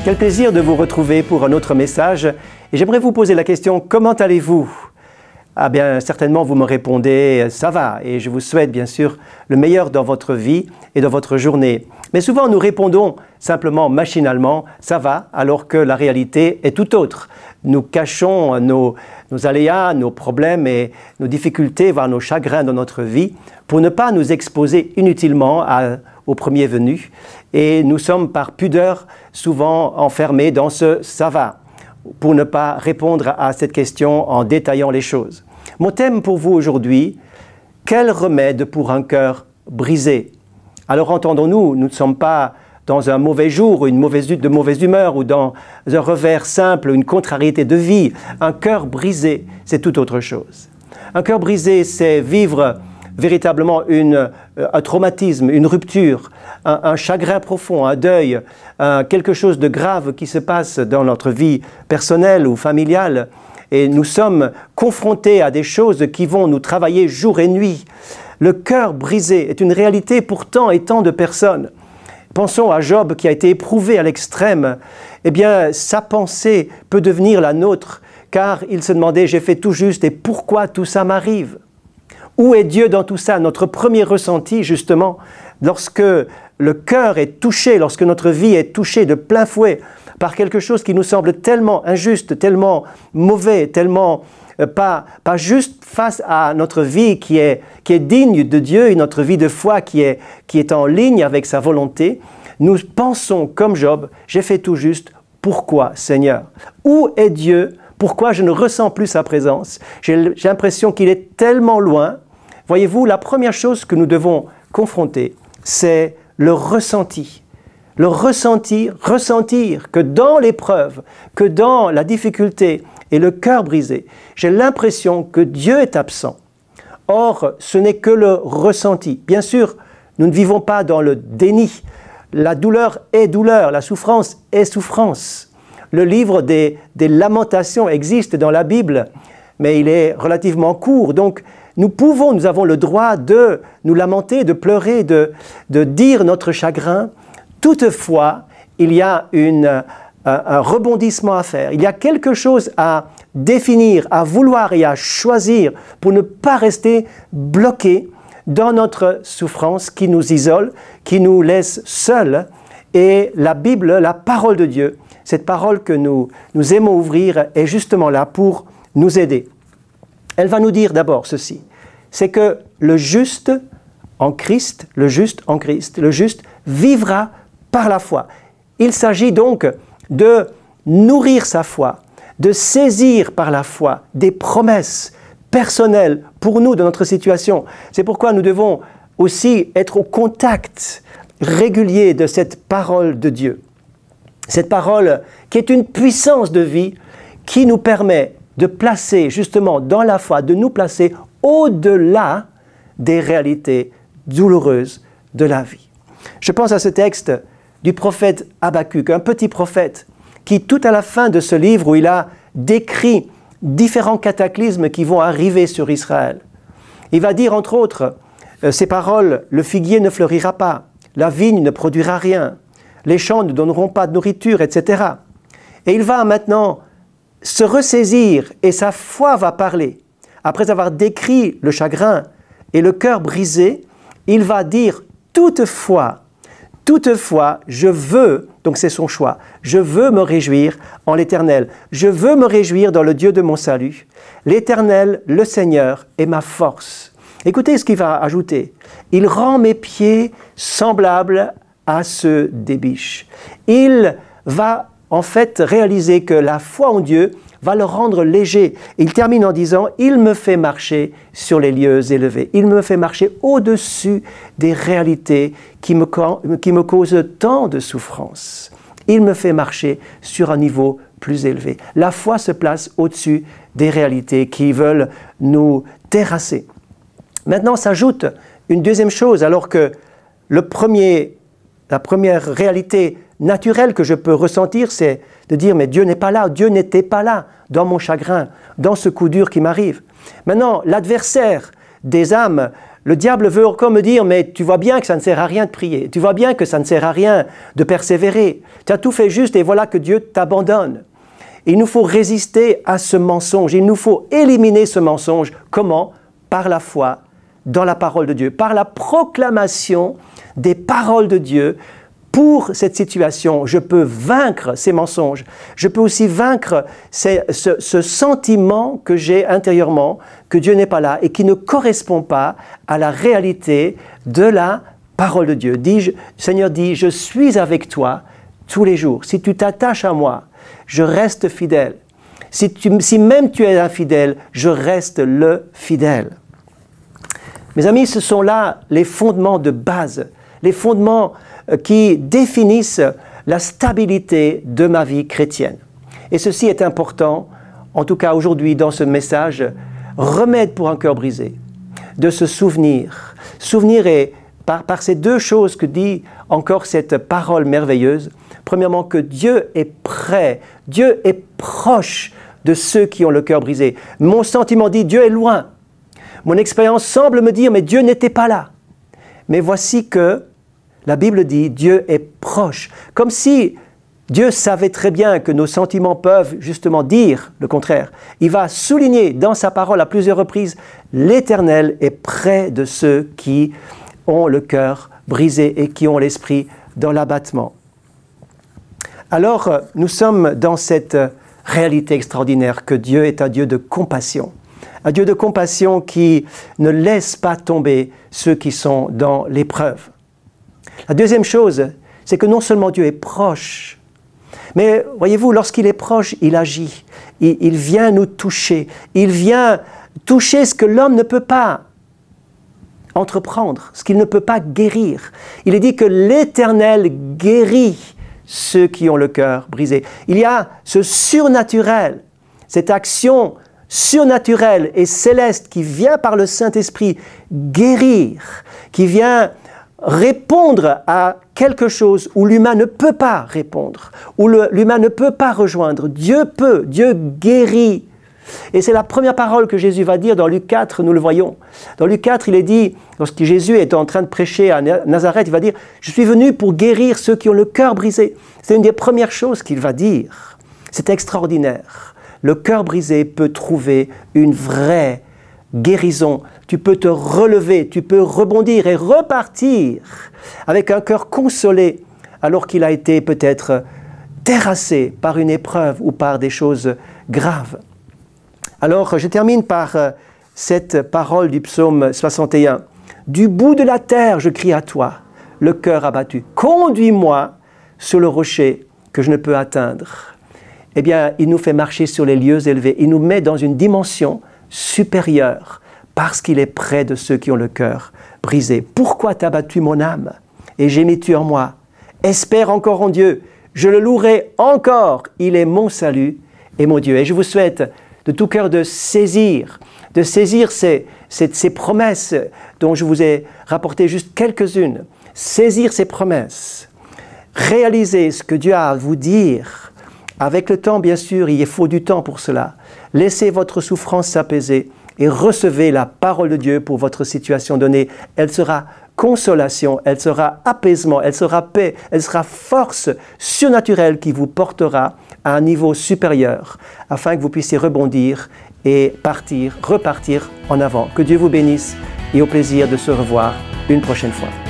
Quel plaisir de vous retrouver pour un autre message. Et j'aimerais vous poser la question, comment allez-vous? Ah bien, certainement vous me répondez, ça va. Et je vous souhaite bien sûr le meilleur dans votre vie et dans votre journée. Mais souvent nous répondons simplement machinalement, ça va, alors que la réalité est tout autre. Nous cachons nos aléas, nos problèmes et nos difficultés, voire nos chagrins dans notre vie, pour ne pas nous exposer inutilement au premier venu. Et nous sommes par pudeur souvent enfermés dans ce « ça va », pour ne pas répondre à cette question en détaillant les choses. Mon thème pour vous aujourd'hui, quel remède pour un cœur brisé? Alors entendons-nous, nous ne sommes pas dans un mauvais jour, de mauvaise humeur ou dans un revers simple, une contrariété de vie. Un cœur brisé, c'est tout autre chose. Un cœur brisé, c'est vivre véritablement un traumatisme, une rupture, un chagrin profond, un deuil, quelque chose de grave qui se passe dans notre vie personnelle ou familiale. Et nous sommes confrontés à des choses qui vont nous travailler jour et nuit. Le cœur brisé est une réalité pour tant et tant de personnes. Pensons à Job qui a été éprouvé à l'extrême. Eh bien, sa pensée peut devenir la nôtre, car il se demandait « j'ai fait tout juste et pourquoi tout ça m'arrive ?» Où est Dieu dans tout ça? Notre premier ressenti, justement, lorsque le cœur est touché, lorsque notre vie est touchée de plein fouet par quelque chose qui nous semble tellement injuste, tellement mauvais, tellement pas juste face à notre vie qui est digne de Dieu et notre vie de foi qui est en ligne avec sa volonté, nous pensons comme Job, j'ai fait tout juste, pourquoi Seigneur? Où est Dieu? Pourquoi je ne ressens plus sa présence? J'ai l'impression qu'il est tellement loin. Voyez-vous, la première chose que nous devons confronter, c'est le ressenti. Le ressentir que dans l'épreuve, que dans la difficulté et le cœur brisé, j'ai l'impression que Dieu est absent. Or, ce n'est que le ressenti. Bien sûr, nous ne vivons pas dans le déni. La douleur est douleur, la souffrance est souffrance. Le livre des lamentations existe dans la Bible, mais il est relativement court. Donc, nous avons le droit de nous lamenter, de pleurer, de dire notre chagrin. Toutefois, il y a un rebondissement à faire. Il y a quelque chose à définir, à vouloir et à choisir pour ne pas rester bloqué dans notre souffrance qui nous isole, qui nous laisse seuls. Et la Bible, la parole de Dieu, cette parole que nous aimons ouvrir est justement là pour nous aider. Elle va nous dire d'abord ceci, c'est que le juste en Christ vivra par la foi. Il s'agit donc de nourrir sa foi, de saisir par la foi des promesses personnelles pour nous dans notre situation. C'est pourquoi nous devons aussi être au contact régulier de cette parole de Dieu. Cette parole qui est une puissance de vie qui nous permet de placer justement dans la foi, de nous placer au-delà des réalités douloureuses de la vie. Je pense à ce texte du prophète Habakkuk, un petit prophète qui tout à la fin de ce livre où il a décrit différents cataclysmes qui vont arriver sur Israël. Il va dire entre autres ces paroles, « Le figuier ne fleurira pas, la vigne ne produira rien, les champs ne donneront pas de nourriture, etc. » Et il va maintenant se ressaisir et sa foi va parler. Après avoir décrit le chagrin et le cœur brisé, il va dire « Toutefois, je veux, donc c'est son choix, je veux me réjouir en l'Éternel. Je veux me réjouir dans le Dieu de mon salut. L'Éternel, le Seigneur, est ma force. » Écoutez ce qu'il va ajouter. « Il rend mes pieds semblables à ceux des biches. » Il va en fait réaliser que la foi en Dieu va le rendre léger. Il termine en disant « Il me fait marcher sur les lieux élevés. Il me fait marcher au-dessus des réalités qui me causent tant de souffrance. Il me fait marcher sur un niveau plus élevé. » La foi se place au-dessus des réalités qui veulent nous terrasser. Maintenant s'ajoute une deuxième chose, alors que la première réalité naturelle que je peux ressentir, c'est de dire « mais Dieu n'est pas là, Dieu n'était pas là dans mon chagrin, dans ce coup dur qui m'arrive ». Maintenant, l'adversaire des âmes, le diable veut encore me dire, mais tu vois bien que ça ne sert à rien de prier, tu vois bien que ça ne sert à rien de persévérer, tu as tout fait juste et voilà que Dieu t'abandonne. Il nous faut résister à ce mensonge, il nous faut éliminer ce mensonge. Comment? Par la foi dans la parole de Dieu, par la proclamation des paroles de Dieu. Pour cette situation, je peux vaincre ces mensonges. Je peux aussi vaincre ce sentiment que j'ai intérieurement, que Dieu n'est pas là et qui ne correspond pas à la réalité de la parole de Dieu. Seigneur dit, je suis avec toi tous les jours. Si tu t'attaches à moi, je reste fidèle. Si même tu es infidèle, je reste le fidèle. Mes amis, ce sont là les fondements de base, les fondements qui définissent la stabilité de ma vie chrétienne. Et ceci est important, en tout cas aujourd'hui dans ce message, remède pour un cœur brisé, de se souvenir. Souvenir est par ces deux choses que dit encore cette parole merveilleuse. Premièrement, que Dieu est près, Dieu est proche de ceux qui ont le cœur brisé. Mon sentiment dit Dieu est loin. Mon expérience semble me dire mais Dieu n'était pas là. Mais voici que la Bible dit Dieu est proche. Comme si Dieu savait très bien que nos sentiments peuvent justement dire le contraire. Il va souligner dans sa parole à plusieurs reprises l'Éternel est près de ceux qui ont le cœur brisé et qui ont l'esprit dans l'abattement. Alors, nous sommes dans cette réalité extraordinaire que Dieu est un Dieu de compassion. Un Dieu de compassion qui ne laisse pas tomber ceux qui sont dans l'épreuve. La deuxième chose, c'est que non seulement Dieu est proche, mais voyez-vous, lorsqu'il est proche, il agit. Il vient nous toucher. Il vient toucher ce que l'homme ne peut pas entreprendre, ce qu'il ne peut pas guérir. Il est dit que l'Éternel guérit ceux qui ont le cœur brisé. Il y a ce surnaturel, cette action surnaturelle et céleste qui vient par le Saint-Esprit guérir, qui vient répondre à quelque chose où l'humain ne peut pas répondre, où l'humain ne peut pas rejoindre. Dieu peut, Dieu guérit. Et c'est la première parole que Jésus va dire dans Luc 4, nous le voyons. Dans Luc 4, il est dit, lorsque Jésus est en train de prêcher à Nazareth, il va dire « Je suis venu pour guérir ceux qui ont le cœur brisé ». C'est une des premières choses qu'il va dire. C'est extraordinaire. Le cœur brisé peut trouver une vraie guérison. Tu peux te relever, tu peux rebondir et repartir avec un cœur consolé alors qu'il a été peut-être terrassé par une épreuve ou par des choses graves. Alors, je termine par cette parole du psaume 61. « Du bout de la terre, je crie à toi, le cœur abattu. Conduis-moi sur le rocher que je ne peux atteindre. » Eh bien, il nous fait marcher sur les lieux élevés. Il nous met dans une dimension supérieure parce qu'il est près de ceux qui ont le cœur brisé. « Pourquoi t'as battu mon âme et gémis-tu en moi? Espère encore en Dieu. Je le louerai encore. Il est mon salut et mon Dieu. » Et je vous souhaite de tout cœur de saisir ces promesses dont je vous ai rapporté juste quelques-unes. Saisir ces promesses. Réaliser ce que Dieu a à vous dire. Avec le temps, bien sûr, il faut du temps pour cela. Laissez votre souffrance s'apaiser et recevez la parole de Dieu pour votre situation donnée. Elle sera consolation, elle sera apaisement, elle sera paix, elle sera force surnaturelle qui vous portera à un niveau supérieur afin que vous puissiez rebondir et repartir en avant. Que Dieu vous bénisse et au plaisir de se revoir une prochaine fois.